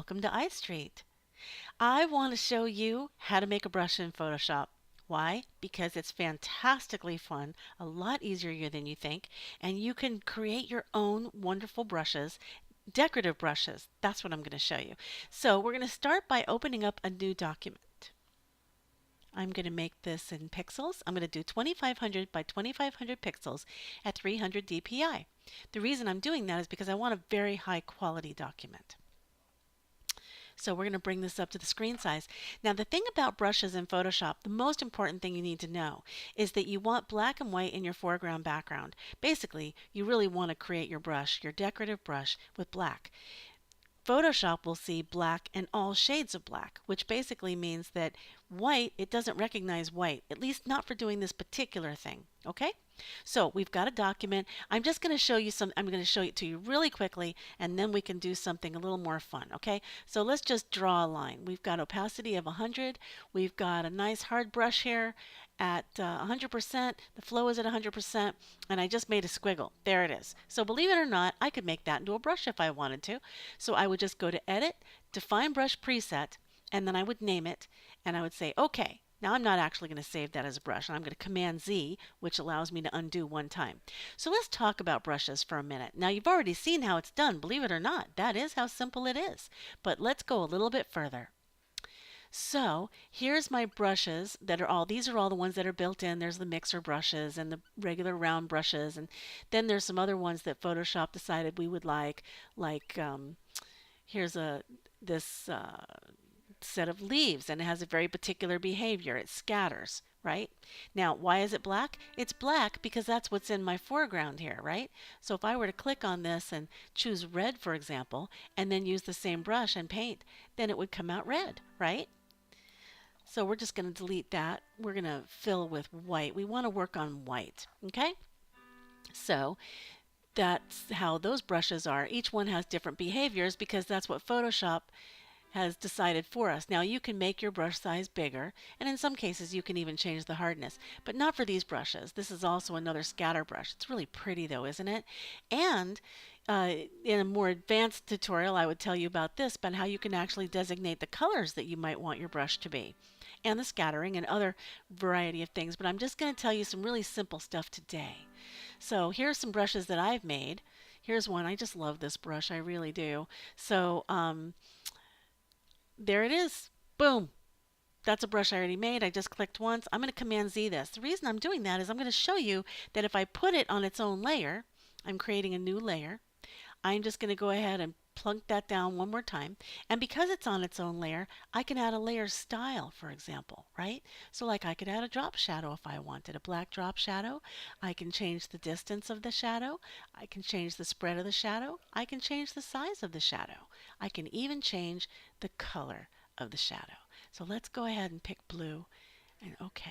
welcome to iStreet. I want to show you how to make a brush in Photoshop. Why? Because it's fantastically fun, a lot easier than you think, and you can create your own wonderful brushes, decorative brushes. That's what I'm going to show you. So we're going to start by opening up a new document. I'm going to make this in pixels. I'm going to do 2500 by 2500 pixels at 300 dpi. The reason I'm doing that is because I want a very high quality document. So we're going to bring this up to the screen size. Now the thing about brushes in Photoshop, the most important thing you need to know is that you want black and white in your foreground background. Basically, you really want to create your brush, your decorative brush, with black. Photoshop will see black and all shades of black, which basically means that white, it doesn't recognize white, at least not for doing this particular thing. Okay? So we've got a document. I'm just going to show you I'm going to show it to you really quickly, and then we can do something a little more fun. Okay? So let's just draw a line. We've got opacity of 100. We've got a nice hard brush here at 100%. The flow is at 100%, and I just made a squiggle. There it is. So believe it or not, I could make that into a brush if I wanted to. So I would just go to Edit, Define Brush Preset, and then I would name it, and I would say, OK. Now I'm not actually going to save that as a brush. I'm going to Command Z, which allows me to undo one time. So let's talk about brushes for a minute. Now you've already seen how it's done, believe it or not. That is how simple it is. But let's go a little bit further. So here's my brushes that are these are all the ones that are built in. There's the mixer brushes and the regular round brushes. And then there's some other ones that Photoshop decided we would like here's this set of leaves, and it has a very particular behavior. It scatters, right? Now, why is it black? It's black because that's what's in my foreground here, right? So if I were to click on this and choose red, for example, and then use the same brush and paint, then it would come out red, right? So we're just going to delete that. We're going to fill with white. We want to work on white, okay? So that's how those brushes are. Each one has different behaviors because that's what Photoshop has decided for us. Now you can make your brush size bigger, and in some cases you can even change the hardness, but not for these brushes. This is also another scatter brush. It's really pretty though, isn't it? And in a more advanced tutorial I would tell you about this, but how you can actually designate the colors that you might want your brush to be, and the scattering and other variety of things, but I'm just going to tell you some really simple stuff today. So here's some brushes that I've made. Here's one. I just love this brush. I really do. So there it is. Boom. That's a brush I already made. I just clicked once. I'm going to Command Z this. The reason I'm doing that is I'm going to show you that if I put it on its own layer, I'm creating a new layer. I'm just going to go ahead and plunk that down one more time. And because it's on its own layer, I can add a layer style, for example, right? So like I could add a drop shadow if I wanted, a black drop shadow. I can change the distance of the shadow. I can change the spread of the shadow. I can change the size of the shadow. I can even change the color of the shadow. So let's go ahead and pick blue and OK.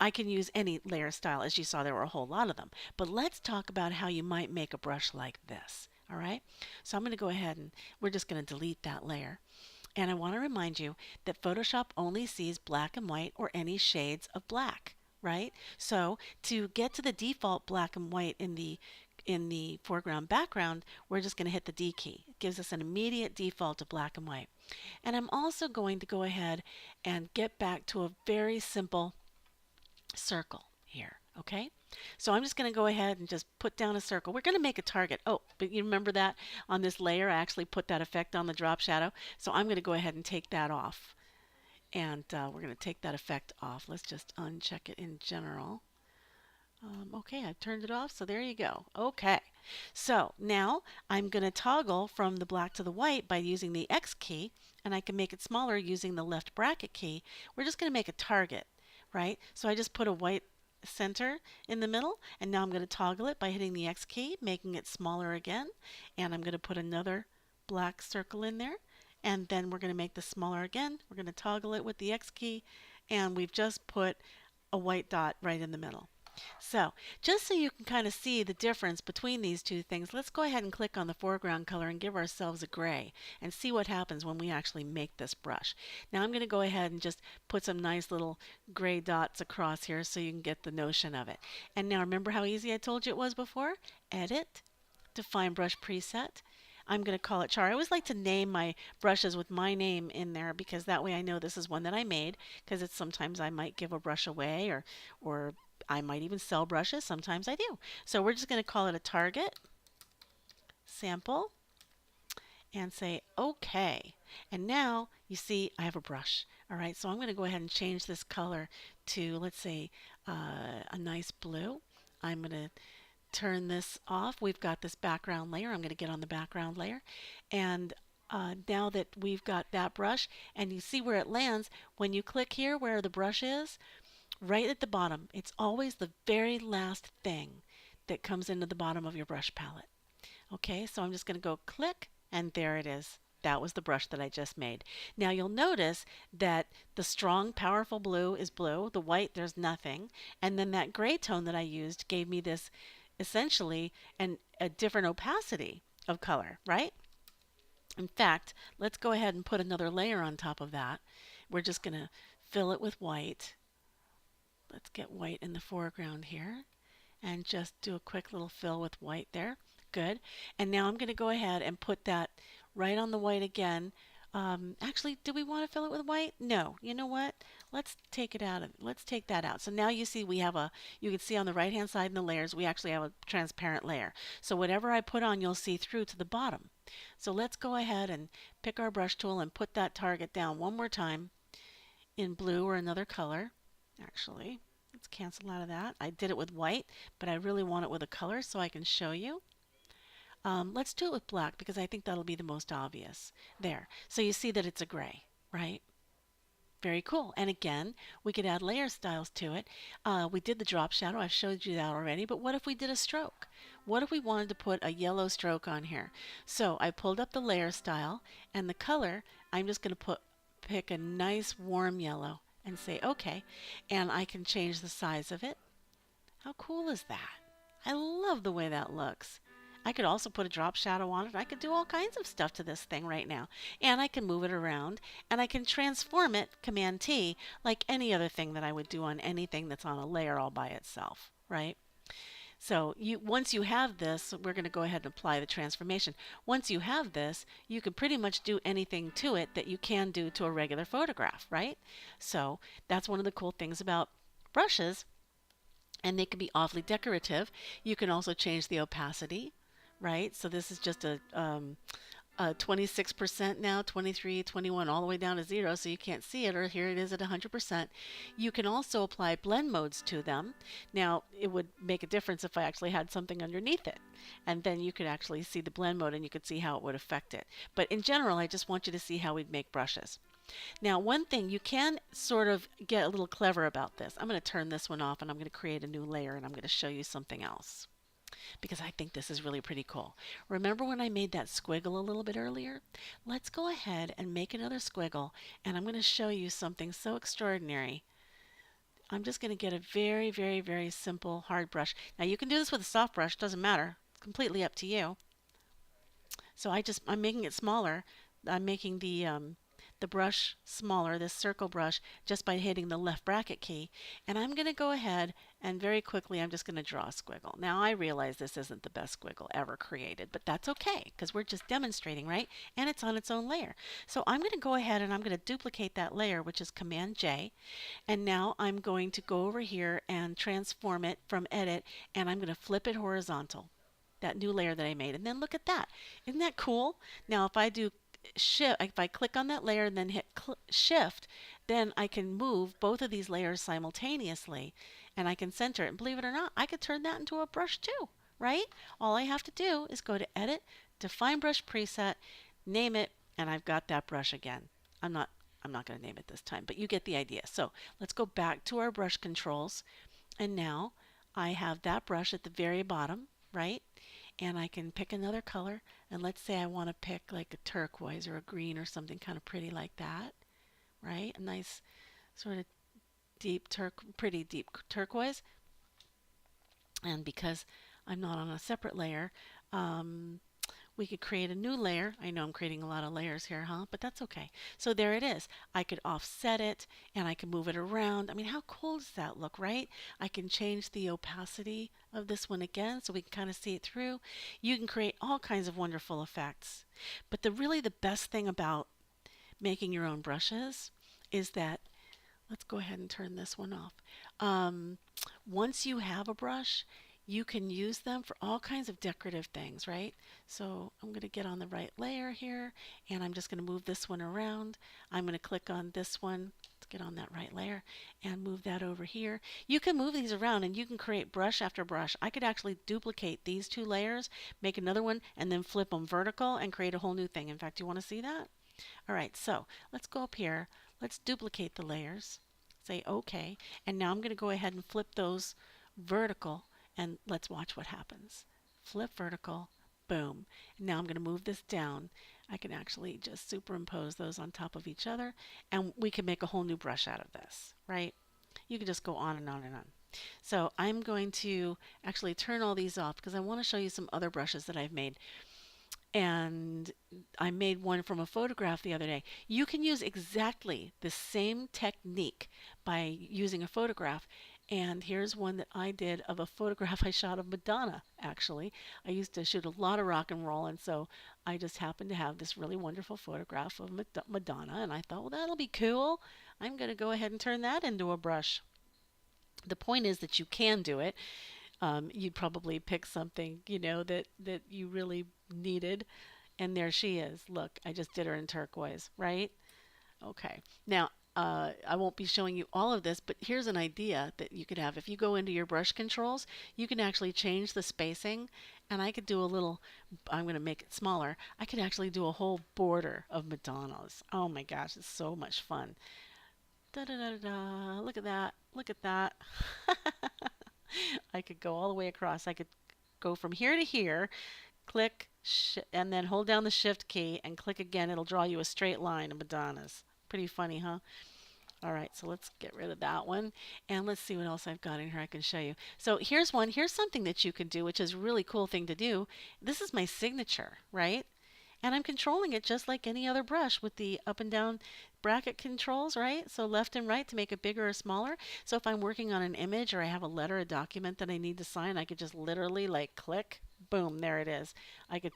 I can use any layer style. As you saw, there were a whole lot of them. But let's talk about how you might make a brush like this. All right, so I'm going to go ahead and we're just going to delete that layer. And I want to remind you that Photoshop only sees black and white or any shades of black, right? So to get to the default black and white in the foreground background, we're just going to hit the D key. It gives us an immediate default of black and white. And I'm also going to go ahead and get back to a very simple circle here, okay? So I'm just going to go ahead and just put down a circle. We're going to make a target. Oh, but you remember that on this layer I actually put that effect on the drop shadow. So I'm going to go ahead and take that off. And we're going to take that effect off. Let's just uncheck it in general. Okay, I've turned it off, so there you go. Okay, so now I'm going to toggle from the black to the white by using the X key, and I can make it smaller using the left bracket key. We're just going to make a target, right? So I just put a white center in the middle, and now I'm going to toggle it by hitting the X key, making it smaller again, and I'm going to put another black circle in there, and then we're going to make this smaller again. We're going to toggle it with the X key, and we've just put a white dot right in the middle. So just so you can kind of see the difference between these two things, let's go ahead and click on the foreground color and give ourselves a gray and see what happens when we actually make this brush. Now I'm going to go ahead and just put some nice little gray dots across here so you can get the notion of it. And now remember how easy I told you it was before? Edit, Define Brush Preset. I'm going to call it Charr. I always like to name my brushes with my name in there because that way I know this is one that I made, because it's sometimes I might give a brush away, or I might even sell brushes. Sometimes I do. So we're just going to call it a Target sample and say OK. And now you see I have a brush. All right, so I'm going to go ahead and change this color to, let's say, a nice blue. I'm going to turn this off. We've got this background layer. I'm going to get on the background layer. And now that we've got that brush, and you see where it lands, when you click here where the brush is, right at the bottom, it's always the very last thing that comes into the bottom of your brush palette. Okay, so I'm just going to go click, and there it is. That was the brush that I just made. Now you'll notice that the strong, powerful blue is blue. The white, there's nothing. And then that gray tone that I used gave me this essentially a different opacity of color, right? In fact, let's go ahead and put another layer on top of that. We're just going to fill it with white. Let's get white in the foreground here and just do a quick little fill with white there. Good. And now I'm going to go ahead and put that right on the white again. Actually, do we want to fill it with white? No. You know what? Let's take it out. Let's take that out. So now you see we have you can see on the right hand side in the layers, we actually have a transparent layer. So whatever I put on, you'll see through to the bottom. So let's go ahead and pick our brush tool and put that target down one more time in blue or another color. Actually, let's cancel out of that. I did it with white, but I really want it with a color so I can show you. Let's do it with black because I think that'll be the most obvious. There. So you see that it's a gray, right? Very cool. And again, we could add layer styles to it. We did the drop shadow. I've showed you that already. But what if we did a stroke? What if we wanted to put a yellow stroke on here? So I pulled up the layer style, and the color, I'm just going to pick a nice warm yellow and say OK. And I can change the size of it. How cool is that? I love the way that looks. I could also put a drop shadow on it. I could do all kinds of stuff to this thing right now. And I can move it around, and I can transform it, Command T, like any other thing that I would do on anything that's on a layer all by itself, right? So once you have this, we're going to go ahead and apply the transformation. Once you have this, you can pretty much do anything to it that you can do to a regular photograph, right? So that's one of the cool things about brushes, and they can be awfully decorative. You can also change the opacity, right? So this is just a 26% now, 23, 21, all the way down to 0, so you can't see it, or here it is at 100%. You can also apply blend modes to them. Now, it would make a difference if I actually had something underneath it, and then you could actually see the blend mode and you could see how it would affect it. But in general, I just want you to see how we'd make brushes. Now, one thing, you can sort of get a little clever about this. I'm going to turn this one off, and I'm going to create a new layer, and I'm going to show you something else, because I think this is really pretty cool. Remember when I made that squiggle a little bit earlier? Let's go ahead and make another squiggle, and I'm going to show you something so extraordinary. I'm just going to get a very, very, very simple hard brush. Now you can do this with a soft brush, doesn't matter. It's completely up to you. So I'm making it smaller. I'm making the brush smaller, this circle brush, just by hitting the left bracket key. And I'm going to go ahead and very quickly I'm just going to draw a squiggle. Now I realize this isn't the best squiggle ever created, but that's okay because we're just demonstrating, right? And it's on its own layer. So I'm going to go ahead and I'm going to duplicate that layer, which is Command J. And now I'm going to go over here and transform it from Edit, and I'm going to flip it horizontal. That new layer that I made. And then look at that. Isn't that cool? Now if I do Shift, if I click on that layer and then hit Shift, then I can move both of these layers simultaneously, and I can center it. And believe it or not, I could turn that into a brush too, right? All I have to do is go to Edit, Define Brush Preset, name it, and I've got that brush again. I'm not going to name it this time, but you get the idea. So let's go back to our brush controls, and now I have that brush at the very bottom, right? And I can pick another color, and let's say I want to pick like a turquoise or a green or something kind of pretty like that, right? A nice sort of pretty deep turquoise. And because I'm not on a separate layer, We could create a new layer. I know I'm creating a lot of layers here, huh? But that's okay. So there it is. I could offset it and I can move it around. I mean, how cool does that look, right? I can change the opacity of this one again so we can kind of see it through. You can create all kinds of wonderful effects. But really the best thing about making your own brushes is that, let's go ahead and turn this one off. Um, Once you have a brush, you can use them for all kinds of decorative things, right? So I'm going to get on the right layer here, and I'm just going to move this one around. I'm going to click on this one to get on that right layer and move that over here. You can move these around and you can create brush after brush. I could actually duplicate these two layers, make another one, and then flip them vertical and create a whole new thing. In fact, you want to see that? All right, so let's go up here. Let's duplicate the layers. Say OK. And now I'm going to go ahead and flip those vertical and let's watch what happens. Flip vertical. Boom. Now I'm going to move this down. I can actually just superimpose those on top of each other and we can make a whole new brush out of this, right? You can just go on and on and on. So I'm going to actually turn all these off because I want to show you some other brushes that I've made. And I made one from a photograph the other day. You can use exactly the same technique by using a photograph. And here's one that I did of a photograph I shot of Madonna, actually. I used to shoot a lot of rock and roll, and so I just happened to have this really wonderful photograph of Madonna, and I thought, well, that'll be cool. I'm going to go ahead and turn that into a brush. The point is that you can do it. You'd probably pick something, that you really needed. And there she is. Look, I just did her in turquoise, right? Okay. Now, I won't be showing you all of this, but here's an idea that you could have. If you go into your brush controls, you can actually change the spacing. And I could do a little, I'm going to make it smaller. I could actually do a whole border of Madonnas. Oh my gosh, it's so much fun. Da da da da. Look at that. Look at that. I could go all the way across. I could go from here to here, click, and then hold down the shift key and click again. It'll draw you a straight line of Madonnas. Pretty funny, huh? All right, so let's get rid of that one. And let's see what else I've got in here I can show you. So here's one. Here's something that you can do, which is a really cool thing to do. This is my signature, right? And I'm controlling it just like any other brush with the up and down bracket controls, right? So left and right to make it bigger or smaller. So if I'm working on an image or I have a letter, a document that I need to sign, I could just literally like click, boom, there it is. I could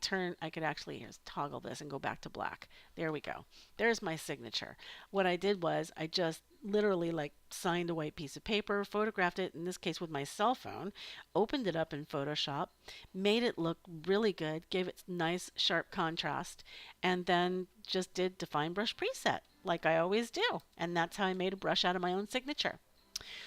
actually just toggle this and go back to black. There we go. There's my signature. What I did was I just literally like signed a white piece of paper, photographed it, in this case with my cell phone, opened it up in Photoshop, made it look really good, gave it nice sharp contrast, and then just did define brush preset like I always do. And that's how I made a brush out of my own signature.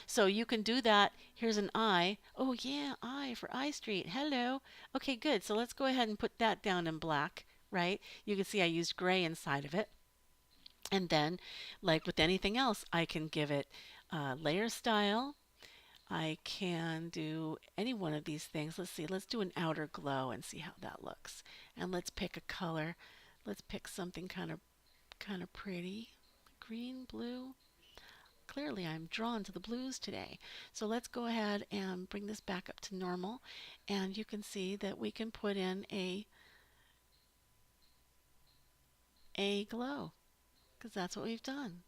So you can do that. Here's an eye. Oh yeah, eye for Eye Street. Hello. Okay, good. So let's go ahead and put that down in black, right? You can see I used gray inside of it. And then, like with anything else, I can give it layer style. I can do any one of these things. Let's see. Let's do an outer glow and see how that looks. And let's pick a color. Let's pick something kind of pretty. Green, blue. Clearly I'm drawn to the blues today. So let's go ahead and bring this back up to normal. And you can see that we can put in a glow because that's what we've done.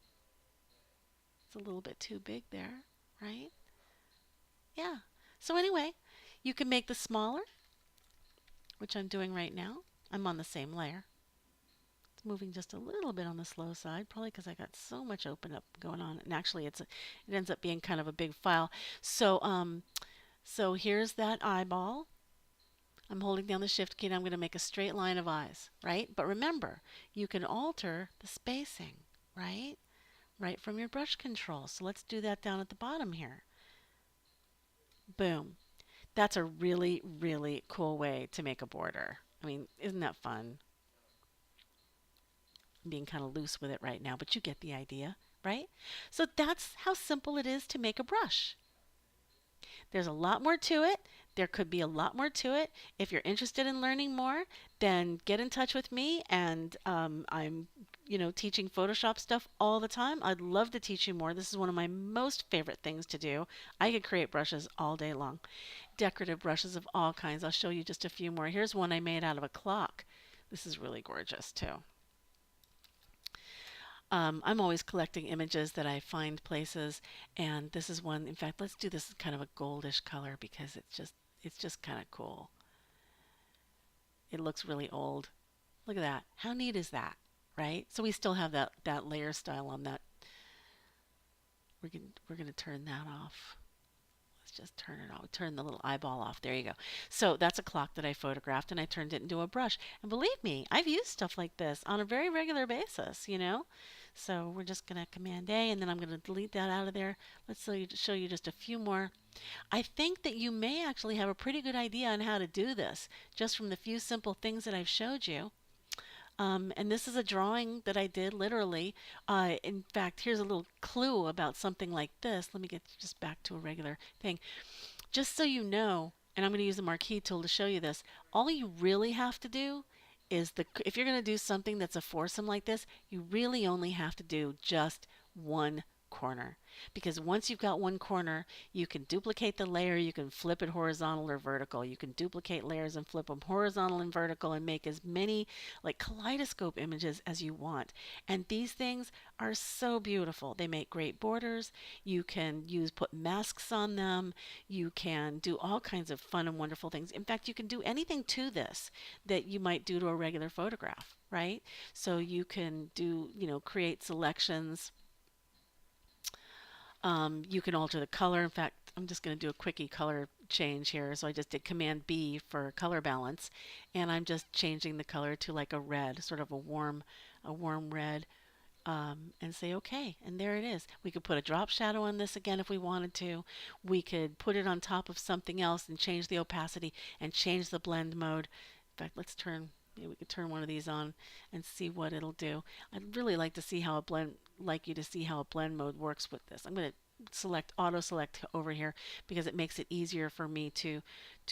It's a little bit too big there, right? Yeah. So anyway, you can make this smaller, which I'm doing right now. I'm on the same layer. It's moving just a little bit on the slow side, probably because I got so much open up going on. And actually, it ends up being kind of a big file. So here's that eyeball. I'm holding down the shift key and I'm going to make a straight line of eyes, right? But remember, you can alter the spacing, right? Right from your brush control. So let's do that down at the bottom here. Boom. That's a really, really cool way to make a border. I mean, isn't that fun? I'm being kind of loose with it right now, but you get the idea, right? So that's how simple it is to make a brush. There's a lot more to it. There could be a lot more to it. If you're interested in learning more, then get in touch with me. And I'm, teaching Photoshop stuff all the time. I'd love to teach you more. This is one of my most favorite things to do. I could create brushes all day long, decorative brushes of all kinds. I'll show you just a few more. Here's one I made out of a clock. This is really gorgeous too. I'm always collecting images that I find places, and this is one. In fact, let's do this kind of a goldish color because it's just kind of cool. It looks really old. Look at that. How neat is that, right? So we still have that layer style on that. We're gonna turn that off. Let's just turn it off. Turn the little eyeball off. There you go. So that's a clock that I photographed and I turned it into a brush. And believe me, I've used stuff like this on a very regular basis. So we're just going to Command A and then I'm going to delete that out of there. Let's show you just a few more. I think that you may actually have a pretty good idea on how to do this just from the few simple things that I've showed you. And this is a drawing that I did literally. In fact, here's a little clue about something like this. Let me get just back to a regular thing. Just so you know, and I'm going to use the marquee tool to show you this, all you really have to do is if you're going to do something that's a foursome like this, you really only have to do just one corner. Because once you've got one corner, you can duplicate the layer, you can flip it horizontal or vertical. You can duplicate layers and flip them horizontal and vertical and make as many like kaleidoscope images as you want. And these things are so beautiful. They make great borders. You can put masks on them. You can do all kinds of fun and wonderful things. In fact, you can do anything to this that you might do to a regular photograph, right? So you can create selections. You can alter the color. In fact, I'm just going to do a quickie color change here. So I just did Command B for color balance, and I'm just changing the color to like a red, sort of a warm red, and say OK. And there it is. We could put a drop shadow on this again if we wanted to. We could put it on top of something else and change the opacity and change the blend mode. In fact, we could turn one of these on and see what it'll do. I'd really like to see how you to see how a blend mode works with this. I'm going to select auto select over here because it makes it easier for me to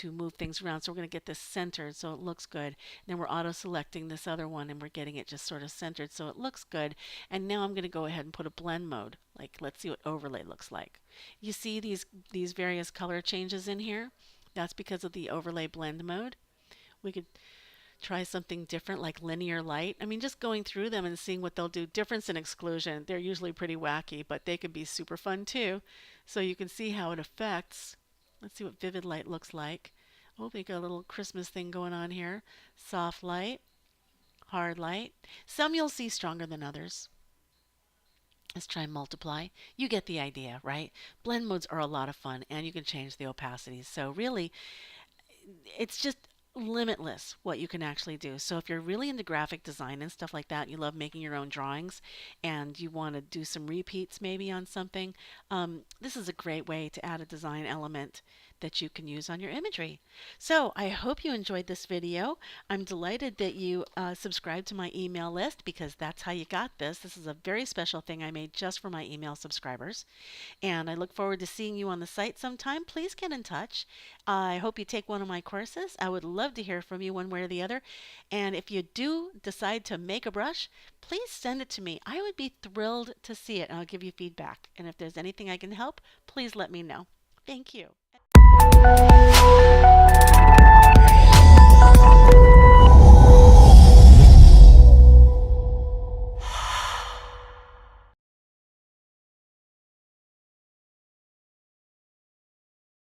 move things around. So we're going to get this centered so it looks good. And then we're auto selecting this other one and we're getting it just sort of centered so it looks good. And now I'm going to go ahead and put a blend mode. Like, let's see what overlay looks like. You see these various color changes in here? That's because of the overlay blend mode. We could try something different like linear light. I mean, just going through them and seeing what they'll do. Difference and exclusion, they're usually pretty wacky, but they could be super fun too. So you can see how it affects. Let's see what vivid light looks like. Oh, we got a little Christmas thing going on here. Soft light, hard light. Some you'll see stronger than others. Let's try multiply. You get the idea, right? Blend modes are a lot of fun and you can change the opacities. So really, it's just limitless what you can actually do. So if you're really into graphic design and stuff like that, you love making your own drawings and you want to do some repeats maybe on something, this is a great way to add a design element that you can use on your imagery. So I hope you enjoyed this video. I'm delighted that you subscribed to my email list because that's how you got this. This is a very special thing I made just for my email subscribers. And I look forward to seeing you on the site sometime. Please get in touch. I hope you take one of my courses. I would love to hear from you one way or the other. And if you do decide to make a brush, please send it to me. I would be thrilled to see it and I'll give you feedback. And if there's anything I can help, please let me know. Thank you.